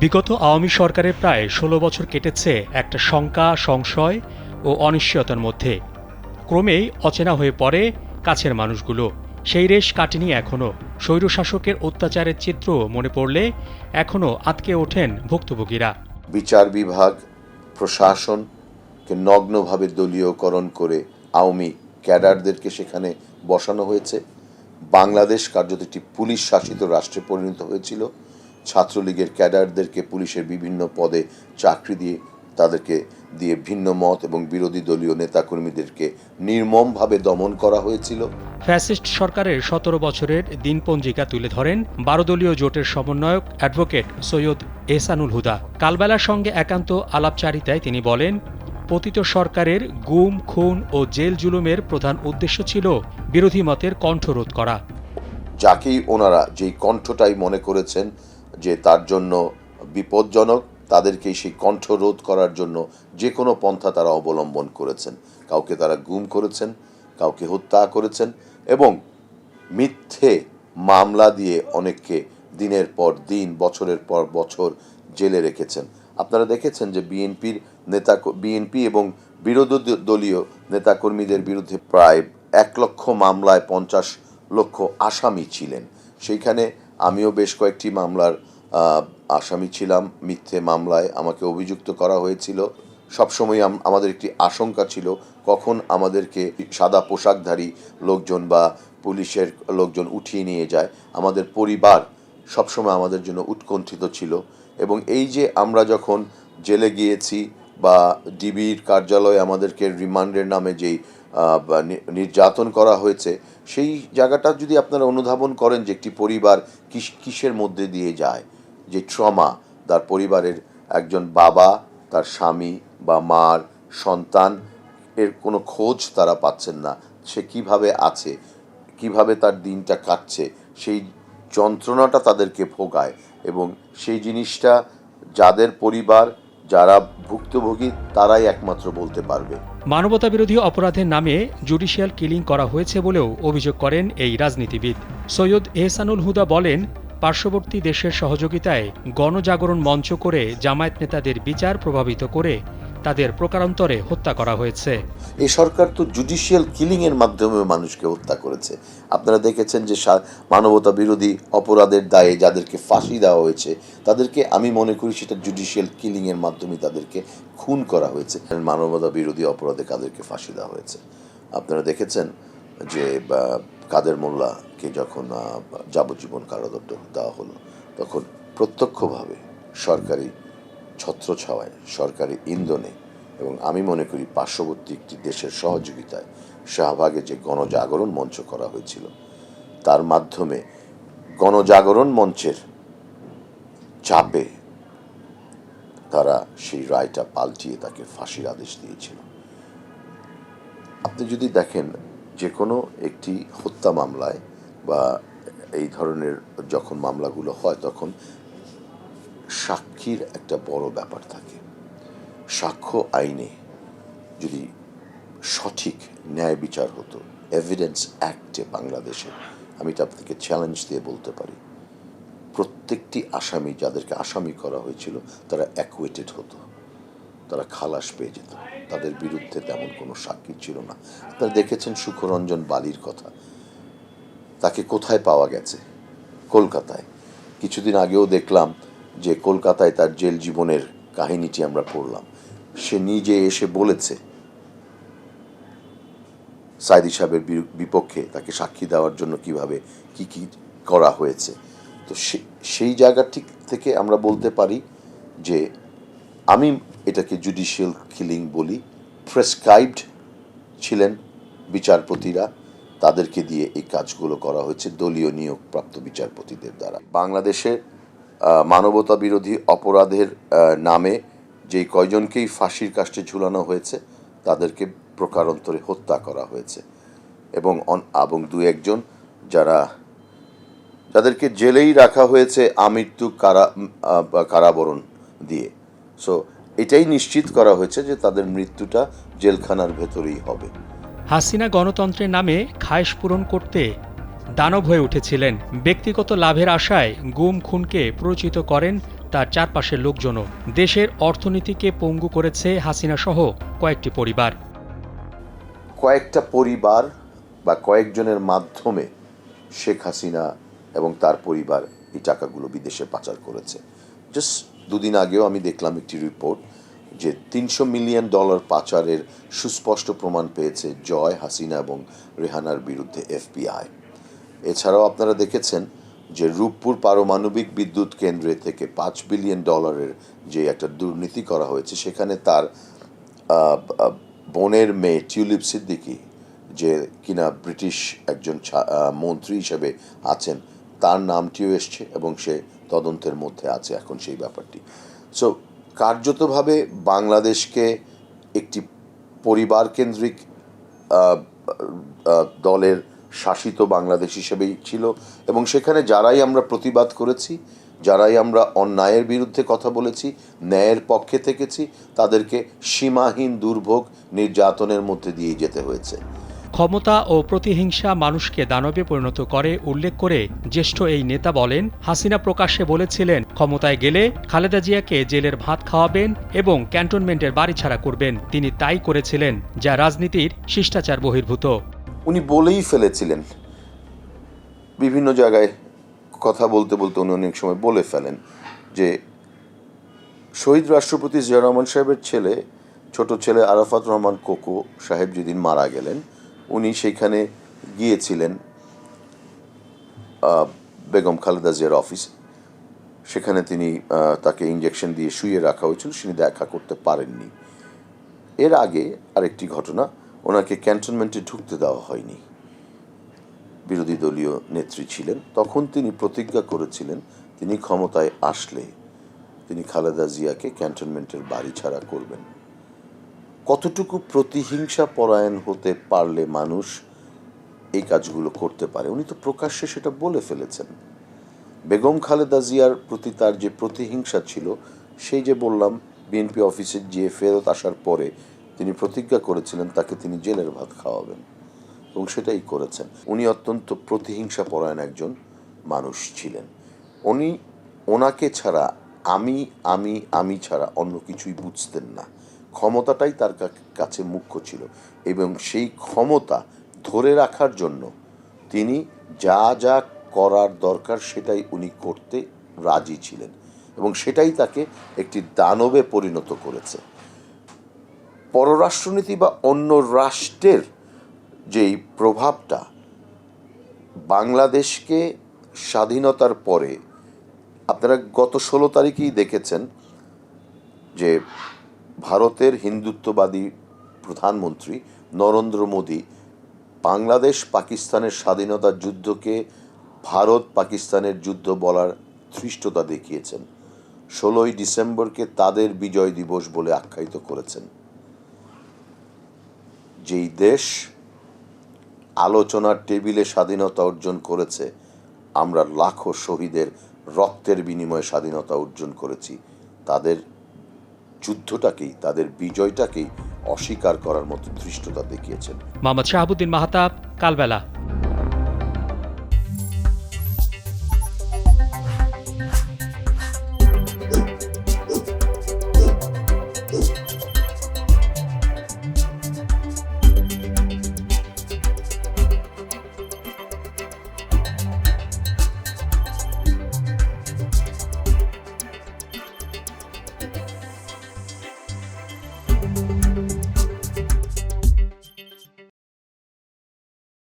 বিগত আওয়ামী সরকারের প্রায় ১৬ বছর কেটেছে একটা শঙ্কা, সংশয় ও অনিশ্চয়তার মধ্যে। ক্রমেই অচেনা হয়ে পড়ে কাছের মানুষগুলো। সেই রেশ কাটেনি এখনও। স্বৈরশাসকের অত্যাচারের চিত্র মনে পড়লে এখনও আঁতকে ওঠেন ভুক্তভোগীরা। বিচার বিভাগ, প্রশাসনকে নগ্নভাবে দলীয়করণ করে আওয়ামী ক্যাডারদেরকে সেখানে বসানো হয়েছে। বাংলাদেশ কার্যত একটি পুলিশ শাসিত রাষ্ট্রে পরিণত হয়েছিল। ছাত্রলীগের ক্যাডারদেরকে পুলিশের বিভিন্ন পদে চাকরি দিয়ে তাদেরকে দিয়ে ভিন্ন মত এবং বিরোধী দলীয় নেতাকর্মীদেরকে নির্মমভাবে দমন করা হয়েছিল। ফ্যাসিস্ট সরকারের ১৭ বছরের দিনপঞ্জিকা তুলে ধরেন ১২ দলীয় জোটের সমন্বয়ক অ্যাডভোকেট সৈয়দ এহসানুল হুদা। কালবেলার সঙ্গে একান্ত আলাপচারিতায় তিনি বলেন, পতিত সরকারের গুম, খুন ও জেল জুলুমের প্রধান উদ্দেশ্য ছিল বিরোধী মতের কণ্ঠরোধ করা। যাকেই ওনারা যেই কণ্ঠটাই মনে করেছেন যে তার জন্য বিপজ্জনক, তাদেরকেই সেই কণ্ঠ রোধ করার জন্য যে কোনো পন্থা তারা অবলম্বন করেছেন। কাউকে তারা গুম করেছেন, কাউকে হত্যা করেছেন এবং মিথ্যে মামলা দিয়ে অনেককে দিনের পর দিন, বছরের পর বছর জেলে রেখেছেন। আপনারা দেখেছেন যে বিএনপি এবং বিরোধী দলীয় নেতাকর্মীদের বিরুদ্ধে প্রায় ১ লক্ষ মামলায় ৫০ লক্ষ আসামি ছিলেন। সেইখানে আমিও বেশ কয়েকটি মামলার আসামি ছিলাম। মিথ্যে মামলায় আমাকে অভিযুক্ত করা হয়েছিল। সবসময় আমাদের একটি আশঙ্কা ছিল কখন আমাদেরকে সাদা পোশাকধারী লোকজন বা পুলিশের লোকজন উঠিয়ে নিয়ে যায়। আমাদের পরিবার সবসময় আমাদের জন্য উৎকণ্ঠিত ছিল এবং এই যে আমরা যখন জেলে গিয়েছি বা ডিবির কার্যালয়ে আমাদেরকে রিমান্ডের নামে যেই নির্যাতন করা হয়েছে, সেই জায়গাটা যদি আপনারা অনুধাবন করেন যে একটি পরিবার কিসের মধ্যে দিয়ে যায়, যে ট্রমা, তার পরিবারের একজন বাবা, তার স্বামী বা মার সন্তান এর কোনো খোঁজ তারা পাচ্ছেন না, সে কিভাবে আছে, কিভাবে তার দিনটা কাটছে, সেই যন্ত্রণাটা তাদেরকে ভোগায় এবং সেই জিনিসটা যাদের পরিবার, যারা ভুক্তভোগী, তারাই একমাত্র বলতে পারবে। মানবতাবিরোধী অপরাধের নামে জুডিশিয়াল কিলিং করা হয়েছে বলেও অভিযোগ করেন এই রাজনীতিবিদ। সৈয়দ এহসানুল হুদা বলেন, পার্শ্ববর্তী দেশের সহযোগিতায় গণজাগরণ মঞ্চ করে জামায়াত নেতাদের বিচার প্রভাবিত করে তাদের প্রকারান্তরে হত্যা করা হয়েছে। এই সরকার তো জুডিশিয়াল কিলিংয়ের মাধ্যমে মানুষকে হত্যা করেছে। আপনারা দেখেছেন যে মানবতা বিরোধী অপরাধের দায়ে যাদেরকে ফাঁসি দেওয়া হয়েছে, তাদেরকে আমি মনে করি সেটা জুডিশিয়াল কিলিংয়ের মাধ্যমে তাদেরকে খুন করা হয়েছে। মানবতা বিরোধী অপরাধে কাদেরকে ফাঁসি দেওয়া হয়েছে আপনারা দেখেছেন যে কাদের মোল্লাকে যখন যাবজ্জীবন কারাদণ্ড দেওয়া হলো, তখন প্রত্যক্ষভাবে সরকারি ছত্রছাওয়ায়, সরকারি ইন্ধনে এবং আমি মনে করি পার্শ্ববর্তী একটি দেশের সহযোগিতায় শাহবাগে যে গণজাগরণ মঞ্চ করা হয়েছিল, তার মাধ্যমে গণজাগরণ মঞ্চের চাপে তারা সেই রায়টা পাল্টিয়ে তাকে ফাঁসির আদেশ দিয়েছিল। আপনি যদি দেখেন যে কোনো একটি হত্যা মামলায় বা এই ধরনের যখন মামলাগুলো হয়, তখন সাক্ষীর একটা বড় ব্যাপার থাকে। সাক্ষ্য আইনে যদি সঠিক ন্যায় বিচার হতো, এভিডেন্স অ্যাক্টে বাংলাদেশে, আমি এটা আপনাকে চ্যালেঞ্জ দিয়ে বলতে পারি, প্রত্যেকটি আসামি যাদেরকে আসামি করা হয়েছিল তারা অ্যাকুয়েটেড হতো, তারা খালাস পেয়ে যেত, তাদের বিরুদ্ধে তেমন কোনো সাক্ষী ছিল না। আপনারা দেখেছেন সুখরঞ্জন বালির কথা, তাকে কোথায় পাওয়া গেছে? কলকাতায়। কিছুদিন আগেও দেখলাম যে কলকাতায় তার জেল জীবনের কাহিনীটি আমরা পড়লাম। সে নিজে এসে বলেছে সাইদি সাহেবের বিপক্ষে তাকে সাক্ষী দেওয়ার জন্য কিভাবে কি কি করা হয়েছে। তো সেই জায়গাটি থেকে আমরা বলতে পারি যে আমি এটাকে জুডিশিয়াল কিলিং বলি। প্রেসক্রাইবড ছিলেন বিচারপতিরা, তাদেরকে দিয়ে এই কাজগুলো করা হয়েছে দলীয় নিয়োগপ্রাপ্ত বিচারপতিদের দ্বারা। বাংলাদেশে মানবতা বিরোধী অপরাধের নামে যেই কয়জনকেই ফাঁসির কাস্টে ঝুলানো হয়েছে, তাদেরকে প্রকারান্তরে হত্যা করা হয়েছে এবং দু একজন যাদেরকে জেলেই রাখা হয়েছে আমৃত্যু কারাবরণ দিয়ে। সো এটাই নিশ্চিত করা হয়েছে যে তাদের মৃত্যুটা জেলখানার ভেতরেই হবে। হাসিনা গণতন্ত্রের নামে খায়েশ পূরণ করতে দানব হয়ে উঠেছিলেন। ব্যক্তিগত লাভের আশায় গুম খুনকে প্ররোচিত করেন তার চারপাশের লোকজনও। দেশের অর্থনীতিকে পঙ্গু করেছে হাসিনা সহ কয়েকটি পরিবার। কয়েকটা পরিবার বা কয়েকজনের মাধ্যমে শেখ হাসিনা এবং তার পরিবার এই টাকাগুলো বিদেশে পাচার করেছে। জাস্ট দুদিন আগেও আমি দেখলাম একটি রিপোর্ট যে $300 মিলিয়ন পাচারের সুস্পষ্ট প্রমাণ পেয়েছে জয়, হাসিনা এবং রেহানার বিরুদ্ধে FBI। এছাড়াও আপনারা দেখেছেন যে রূপপুর পারমাণবিক বিদ্যুৎ কেন্দ্রে থেকে $5 বিলিয়ন যে একটা দুর্নীতি করা হয়েছে, সেখানে তার বোনের মেয়ে টিউলিপ সিদ্দিকী, যে কিনা ব্রিটিশ একজন মন্ত্রী হিসেবে আছেন, তার নামটিও এসছে এবং সে তদন্তের মধ্যে আছে এখন সেই ব্যাপারটি। সো কার্যতভাবে বাংলাদেশকে একটি পরিবার কেন্দ্রিক দলের শাসিত বাংলাদেশ হিসেবেই ছিল, এবং সেখানে যারাই আমরা প্রতিবাদ করেছি, যারাই আমরা অন্যায়ের বিরুদ্ধে কথা বলেছি, ন্যায়ের পক্ষে থেকেছি, তাদেরকে সীমাহীন দুর্ভোগ নির্যাতনের মধ্যে দিয়ে যেতে হয়েছে। ক্ষমতা ও প্রতিহিংসা মানুষকে দানবে পরিণত করে উল্লেখ করে জ্যেষ্ঠ এই নেতা বলেন, হাসিনা প্রকাশ্যে বলেছিলেন ক্ষমতায় গেলে খালেদা জিয়াকে জেলের ভাত খাওয়াবেন এবং ক্যান্টনমেন্টের বাড়িছাড়া করবেন। তিনি তাই করেছিলেন, যা রাজনীতির শিষ্টাচার বহির্ভূত। উনি বলেই ফেলেছিলেন, বিভিন্ন জায়গায় কথা বলতে বলতে উনি অনেক সময় বলে ফেলেন যে শহীদ রাষ্ট্রপতি জিয়া রহমান সাহেবের ছোট ছেলে আরাফাত রহমান কোকো সাহেব যেদিন মারা গেলেন, উনি সেখানে গিয়েছিলেন বেগম খালেদা জিয়ার অফিসে। সেখানে তিনি তাকে ইঞ্জেকশন দিয়ে শুইয়ে রাখা হয়েছিল, তিনি দেখা করতে পারেননি। এর আগে আরেকটি ঘটনা, ওনাকে ক্যান্টনমেন্টে ঢুকতে দেওয়া হয়নি। বিরোধী দলীয় নেত্রী ছিলেন, তখন তিনি প্রতিজ্ঞা করেছিলেন তিনি ক্ষমতায় আসলে তিনি খালেদা জিয়াকে ক্যান্টনমেন্টের বাড়ি ছাড়া করবেন। কতটুকু প্রতিহিংসা পরায়ণ হতে পারলে মানুষ এই কাজগুলো করতে পারে, উনি তো প্রকাশ্যে সেটা বলে ফেলেছেন। বেগম খালেদা জিয়ার প্রতি তার যে প্রতিহিংসা ছিল, সেই যে বললাম বিএনপি অফিসে গিয়ে ফেরত আসার পরে তিনি প্রতিজ্ঞা করেছিলেন তাকে তিনি জেলের ভাত খাওয়াবেন, এবং সেটাই করেছেন। উনি অত্যন্ত প্রতিহিংসা পরায়ণ একজন মানুষ ছিলেন। ওনাকে ছাড়া আমি ছাড়া অন্য কিছুই বুঝতেন না। ক্ষমতাটাই তার কাছে মুখ্য ছিল, এবং সেই ক্ষমতা ধরে রাখার জন্য তিনি যা যা করার দরকার সেটাই উনি করতে রাজি ছিলেন, এবং সেটাই তাকে একটি দানবে পরিণত করেছে। পররাষ্ট্রনীতি বা অন্য রাষ্ট্রের যেই প্রভাবটা বাংলাদেশকে স্বাধীনতার পরে, আপনারা গত 16 তারিখেই দেখেছেন যে ভারতের হিন্দুত্ববাদী প্রধানমন্ত্রী নরেন্দ্র মোদী বাংলাদেশ পাকিস্তানের স্বাধীনতা যুদ্ধকে ভারত পাকিস্তানের যুদ্ধ বলার ধৃষ্টতা দেখিয়েছেন। 16ই ডিসেম্বরকে তাদের বিজয় দিবস বলে আখ্যায়িত করেছেন। যেই দেশ আলোচনার টেবিলে স্বাধীনতা অর্জন করেছে, আমরা লাখো শহীদের রক্তের বিনিময়ে স্বাধীনতা অর্জন করেছি, তাদের যুদ্ধটাকেই, তাদের বিজয়টাকেই অস্বীকার করার মতো ধৃষ্টতা দেখিয়েছেন। মোহাম্মদ শাহাবুদ্দিন মাহতাব, কালবেলা।